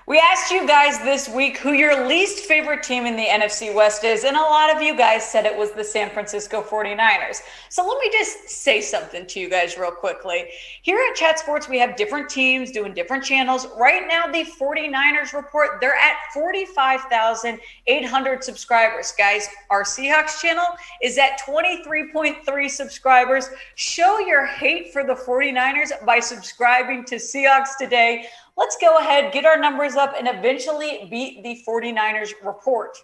We asked you guys this week who your least favorite team in the NFC West is, and a lot of you guys said it was the San Francisco 49ers. So let me just say something to you guys real quickly. Here at Chat Sports, we have different teams doing different channels. Right now, the 49ers report, they're at 45,800 subscribers. Guys, our Seahawks channel is at 23.3 subscribers. Show your hate for the 49ers by subscribing to Seahawks Today. Let's go ahead, get our numbers up, and eventually beat the 49ers report.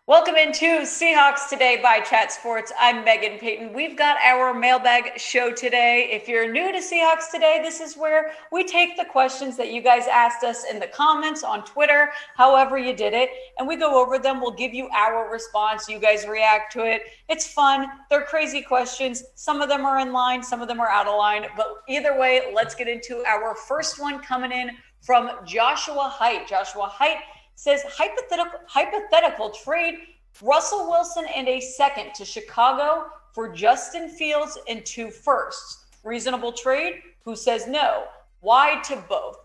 Welcome into Seahawks Today by Chat Sports. I'm Meghan Payton. We've got our mailbag show today. If you're new to Seahawks Today, this is where we take the questions that you guys asked us in the comments on Twitter, however you did it, and we go over them. We'll give you our response. You guys react to it. It's fun. They're crazy questions. Some of them are in line, some of them are out of line. But either way, let's get into our first one coming in from Joshua Height. Joshua Height says, hypothetical trade Russell Wilson and a second to Chicago for Justin Fields and 2 firsts. Reasonable trade? Who says no? Why to both?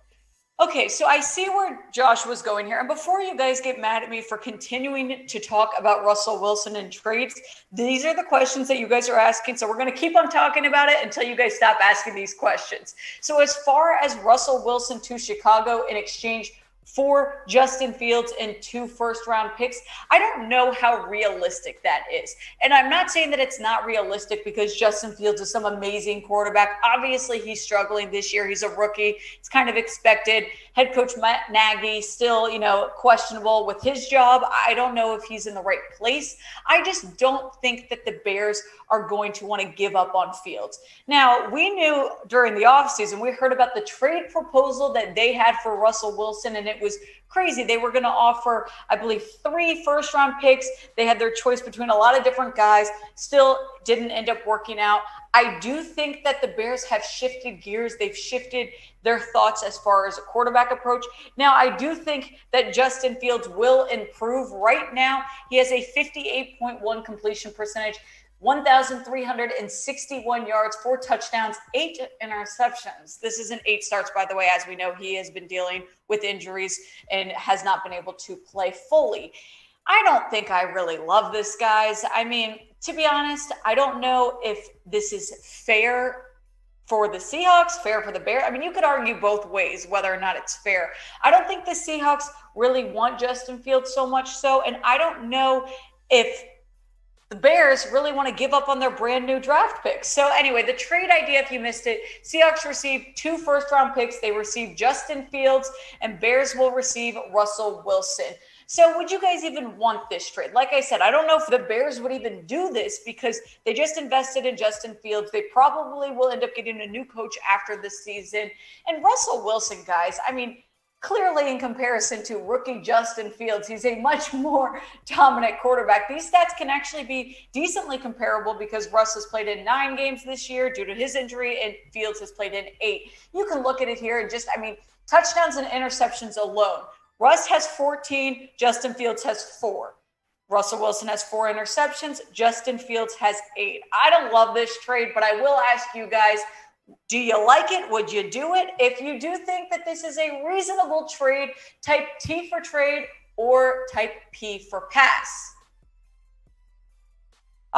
Okay, so I see where Josh was going here. And before you guys get mad at me for continuing to talk about Russell Wilson and trades, these are the questions that you guys are asking. So we're going to keep on talking about it until you guys stop asking these questions. So as far as Russell Wilson to Chicago in exchange for Justin Fields and 2 first-round picks, I don't know how realistic that is. And I'm not saying that it's not realistic because Justin Fields is some amazing quarterback. Obviously, he's struggling this year. He's a rookie. It's kind of expected. Head coach Matt Nagy still, questionable with his job. I don't know if he's in the right place. I just don't think that the Bears are going to want to give up on Fields. Now, we knew during the offseason, we heard about the trade proposal that they had for Russell Wilson, and it was crazy. They were going to offer, I believe, 3 first-round picks. They had their choice between a lot of different guys. Still didn't end up working out. I do think that the Bears have shifted gears. They've shifted their thoughts as far as a quarterback approach. Now, I do think that Justin Fields will improve. Right now, he has a 58.1 completion percentage, 1,361 yards, 4 touchdowns, 8 interceptions. This isn't 8 starts, by the way. As we know, he has been dealing with injuries and has not been able to play fully. I don't think I really love this, guys. I mean, to be honest, I don't know if this is fair for the Seahawks, fair for the Bears. I mean, you could argue both ways whether or not it's fair. I don't think the Seahawks really want Justin Fields so much so, and I don't know if the Bears really want to give up on their brand new draft picks. So anyway, the trade idea, if you missed it, Seahawks received 2 first-round picks. They received Justin Fields, and Bears will receive Russell Wilson. So would you guys even want this trade? Like I said, I don't know if the Bears would even do this because they just invested in Justin Fields. They probably will end up getting a new coach after this season. And Russell Wilson, guys, I mean, clearly in comparison to rookie Justin Fields, he's a much more dominant quarterback. These stats can actually be decently comparable because Russ has played in 9 games this year due to his injury, and Fields has played in 8. You can look at it here and touchdowns and interceptions alone. Russ has 14, Justin Fields has 4. Russell Wilson has 4 interceptions, Justin Fields has 8. I don't love this trade, but I will ask you guys, do you like it? Would you do it? If you do think that this is a reasonable trade, type T for trade or type P for pass.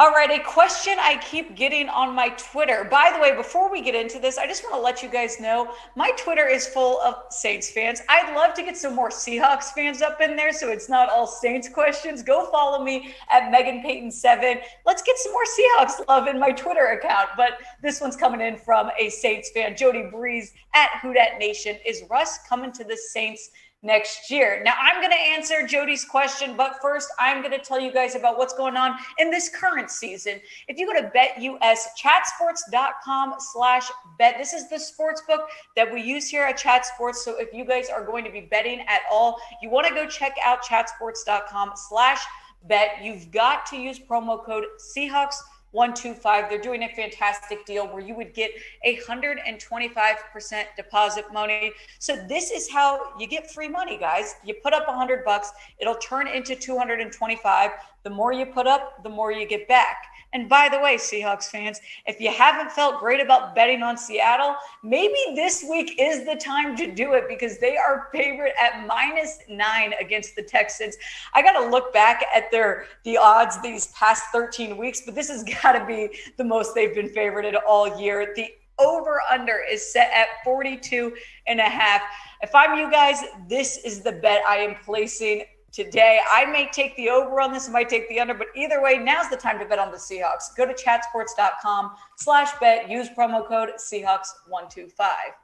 All right, a question I keep getting on my Twitter. By the way, before we get into this, I just want to let you guys know my Twitter is full of Saints fans. I'd love to get some more Seahawks fans up in there so it's not all Saints questions. Go follow me at Meghan Payton 7. Let's get some more Seahawks love in my Twitter account. But this one's coming in from a Saints fan, Jody Breeze at Houdat Nation. Is Russ coming to the Saints next year? Now, I'm going to answer Jody's question, but first, I'm going to tell you guys about what's going on in this current season. If you go to betUSchatsports.com/bet, this is the sports book that we use here at Chat Sports. So if you guys are going to be betting at all, you want to go check out chatsports.com/bet. You've got to use promo code Seahawks125. They're doing a fantastic deal where you would get 125% deposit money. So this is how you get free money, guys. You put up $100, it'll turn into 225. The more you put up, the more you get back. And by the way, Seahawks fans, if you haven't felt great about betting on Seattle, maybe this week is the time to do it because they are favorite at -9 against the Texans. I got to look back at the odds these past 13 weeks, but this has got to be the most they've been favored all year. The over-under is set at 42.5. If I'm you guys, this is the bet I am placing today. I may take the over on this, I might take the under, but either way, now's the time to bet on the Seahawks. Go to chatsports.com/bet, use promo code Seahawks125.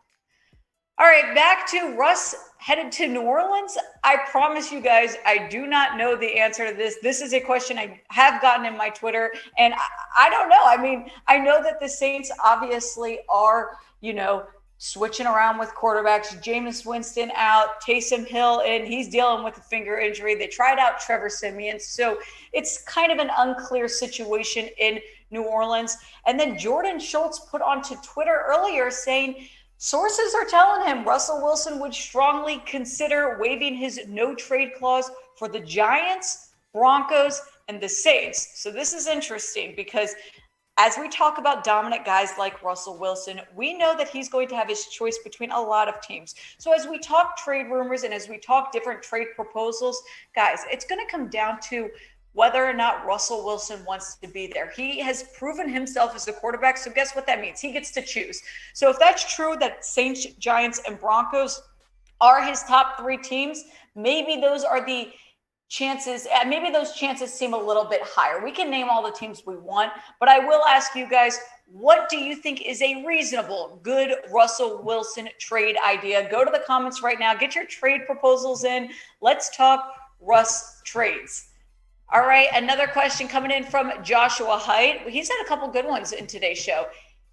All right, back to Russ headed to New Orleans. I promise you guys, I do not know the answer to this. This is a question I have gotten in my Twitter, and I don't know. I mean, I know that the Saints obviously are, switching around with quarterbacks. Jameis Winston out, Taysom Hill in. He's dealing with a finger injury. They tried out Trevor Siemian. So it's kind of an unclear situation in New Orleans. And then Jordan Schultz put onto Twitter earlier saying, sources are telling him Russell Wilson would strongly consider waiving his no trade clause for the Giants, Broncos, and the Saints. So this is interesting because as we talk about dominant guys like Russell Wilson, we know that he's going to have his choice between a lot of teams. So as we talk trade rumors and as we talk different trade proposals, guys, it's going to come down to whether or not Russell Wilson wants to be there. He has proven himself as a quarterback, so guess what that means? He gets to choose. So if that's true that Saints, Giants, and Broncos are his top three teams, maybe those are the chances, maybe those chances seem a little bit higher. We can name all the teams we want, but I will ask you guys, what do you think is a reasonable, good Russell Wilson trade idea? Go to the comments right now. Get your trade proposals in. Let's talk Russ trades. All right, another question coming in from Joshua Height. He's had a couple good ones in today's show.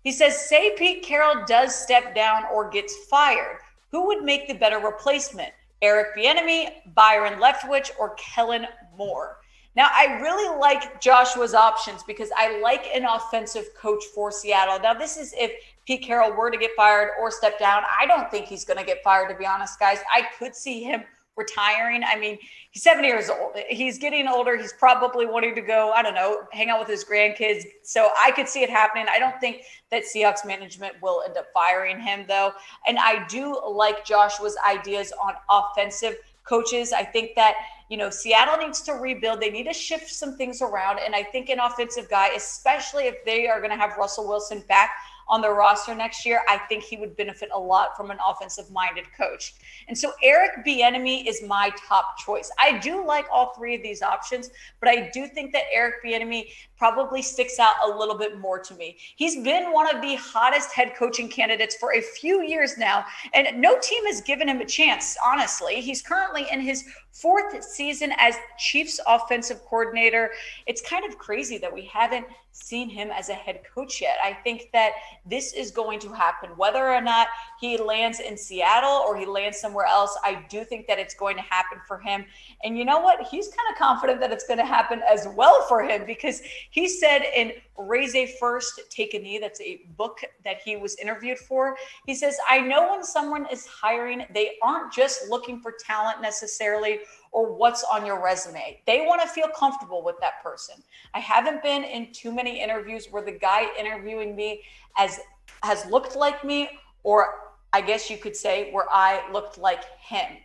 He says, say Pete Carroll does step down or gets fired. Who would make the better replacement? Eric Bieniemy, Byron Leftwich, or Kellen Moore? Now, I really like Joshua's options because I like an offensive coach for Seattle. Now, this is if Pete Carroll were to get fired or step down. I don't think he's going to get fired, to be honest, guys. I could see him retiring. I mean, he's 70 years old. He's getting older. He's probably wanting to go, I don't know, hang out with his grandkids. So I could see it happening. I don't think that Seahawks management will end up firing him, though. And I do like Joshua's ideas on offensive coaches. I think that, Seattle needs to rebuild. They need to shift some things around. And I think an offensive guy, especially if they are going to have Russell Wilson back on their roster next year, I think he would benefit a lot from an offensive-minded coach. And so Eric Bieniemy is my top choice. I do like all three of these options, but I do think that Eric Bieniemy probably sticks out a little bit more to me. He's been one of the hottest head coaching candidates for a few years now, and no team has given him a chance, honestly. He's currently in his fourth season as Chiefs offensive coordinator. It's kind of crazy that we haven't seen him as a head coach yet. I think that this is going to happen. Whether or not he lands in Seattle or he lands somewhere else, I do think that it's going to happen for him. And you know what? He's kind of confident that it's going to happen as well for him because he said in Raise a First, Take a Knee, that's a book that he was interviewed for. He says, I know when someone is hiring, they aren't just looking for talent necessarily or what's on your resume. They want to feel comfortable with that person. I haven't been in too many interviews where the guy interviewing me has looked like me, or I guess you could say where I looked like him.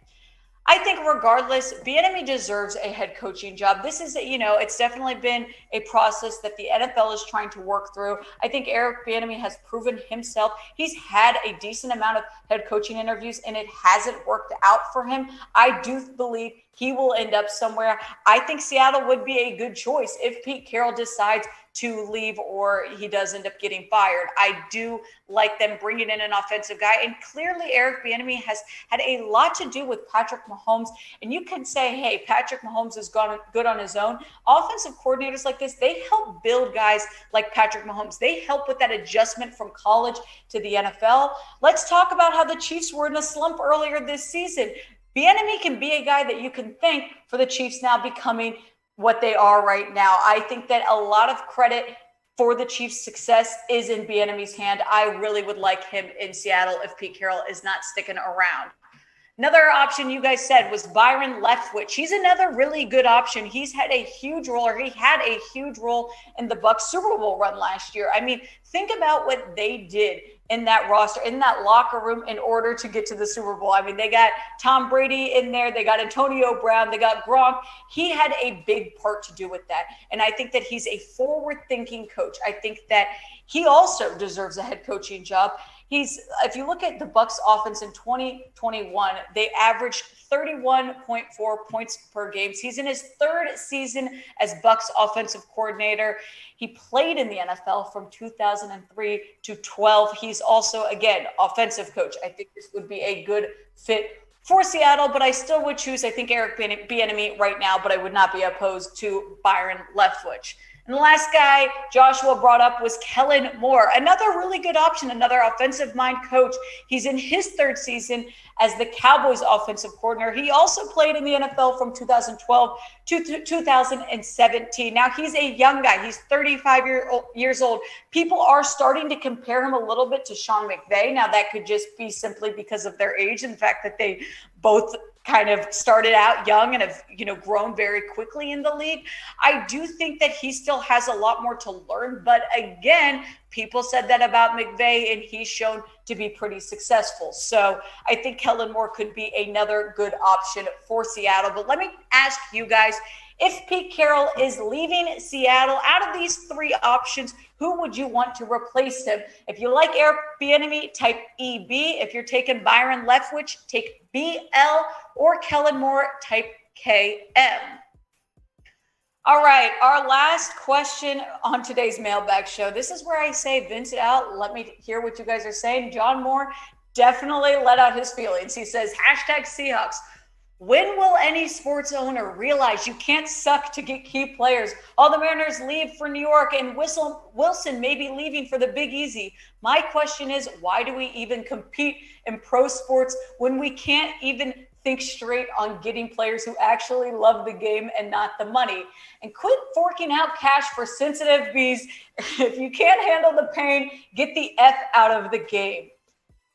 I think regardless, Bieniemy deserves a head coaching job. This is, it's definitely been a process that the NFL is trying to work through. I think Eric Bieniemy has proven himself. He's had a decent amount of head coaching interviews, and it hasn't worked out for him. I do believe he will end up somewhere. I think Seattle would be a good choice if Pete Carroll decides to leave or he does end up getting fired. I do like them bringing in an offensive guy. And clearly Eric Bieniemy has had a lot to do with Patrick Mahomes. And you can say, hey, Patrick Mahomes has gone good on his own. Offensive coordinators like this, they help build guys like Patrick Mahomes. They help with that adjustment from college to the NFL. Let's talk about how the Chiefs were in a slump earlier this season. Bieniemy can be a guy that you can thank for the Chiefs now becoming what they are right now. I think that a lot of credit for the Chiefs' success is in Bieniemy's hand. I really would like him in Seattle if Pete Carroll is not sticking around. Another option you guys said was Byron Leftwich. He's another really good option. He had a huge role in the Bucs Super Bowl run last year. I mean, think about what they did in that roster, in that locker room in order to get to the Super Bowl. I mean, they got Tom Brady in there. They got Antonio Brown. They got Gronk. He had a big part to do with that. And I think that he's a forward-thinking coach. I think that he also deserves a head coaching job. If you look at the Bucs offense in 2021, they averaged 31.4 points per game. He's in his third season as Bucs offensive coordinator. He played in the NFL from 2003 to 12. He's also, again, offensive coach. I think this would be a good fit for Seattle, but I still would choose, I think, Eric Bieniemy right now, but I would not be opposed to Byron Leftwich. And the last guy Joshua brought up was Kellen Moore, another really good option, another offensive mind coach. He's in his third season as the Cowboys offensive coordinator. He also played in the NFL from 2012 to 2017. Now, he's a young guy. He's 35 years old. People are starting to compare him a little bit to Sean McVay. Now, that could just be simply because of their age and the fact that they both kind of started out young and have, grown very quickly in the league. I do think that he still has a lot more to learn. But again, people said that about McVay, and he's shown to be pretty successful. So I think Kellen Moore could be another good option for Seattle. But let me ask you guys, if Pete Carroll is leaving Seattle, out of these three options, who would you want to replace him? If you like Eric Bieniemy, type EB. If you're taking Byron Leftwich, take BL, or Kellen Moore, type KM. All right, our last question on today's Mailbag show. This is where I say, Vince it out. Let me hear what you guys are saying. John Moore definitely let out his feelings. He says, #Seahawks. When will any sports owner realize you can't suck to get key players? All the Mariners leave for New York, and Wilson may be leaving for the Big Easy. My question is, why do we even compete in pro sports when we can't even think straight on getting players who actually love the game and not the money? And quit forking out cash for sensitive bees. If you can't handle the pain, get the F out of the game.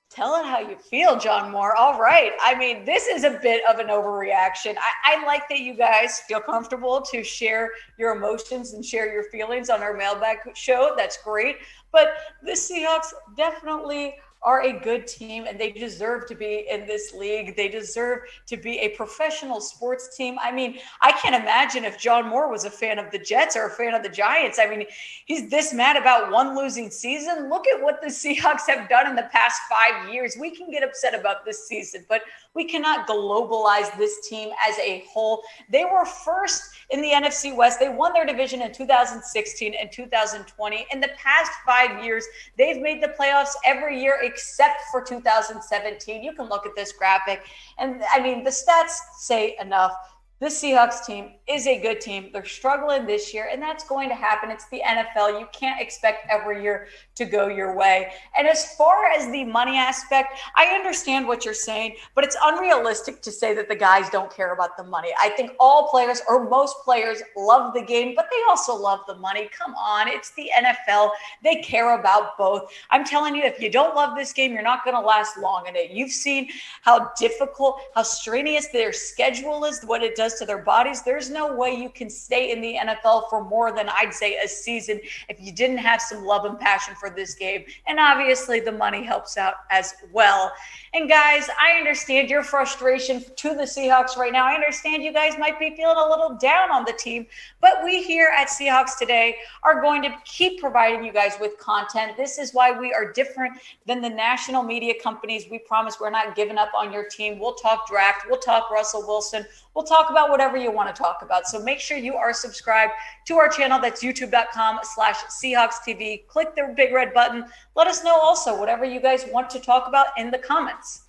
Tell it how you feel, John Moore. All right. I mean, this is a bit of an overreaction. I like that you guys feel comfortable to share your emotions and share your feelings on our Mailbag show. That's great. But the Seahawks definitely are a good team, and they deserve to be in this league. They deserve to be a professional sports team. I mean, I can't imagine if John Moore was a fan of the Jets or a fan of the Giants. I mean, he's this mad about one losing season. Look at what the Seahawks have done in the past 5 years. We can get upset about this season, but we cannot globalize this team as a whole. They were first in the NFC West. They won their division in 2016 and 2020. In the past 5 years, they've made the playoffs every year except for 2017. You can look at this graphic. And I mean, the stats say enough. This Seahawks team is a good team. They're struggling this year, and that's going to happen. It's the NFL. You can't expect every year to go your way. And as far as the money aspect, I understand what you're saying, but it's unrealistic to say that the guys don't care about the money. I think all players, or most players, love the game, but they also love the money. Come on, it's the NFL. They care about both. I'm telling you, if you don't love this game, you're not going to last long in it. You've seen how difficult, how strenuous their schedule is, what it does to their bodies. There's no way you can stay in the NFL for more than, I'd say, a season if you didn't have some love and passion for this game. And obviously the money helps out as well. And guys, I understand your frustration to the Seahawks right now. I understand you guys might be feeling a little down on the team, but we here at Seahawks Today are going to keep providing you guys with content. This is why we are different than the national media companies. We promise we're not giving up on your team. We'll talk draft. We'll talk Russell Wilson. We'll talk about whatever you want to talk about. So make sure you are subscribed to our channel. That's youtube.com/Seahawks TV. Click the big red button. Let us know also whatever you guys want to talk about in the comments.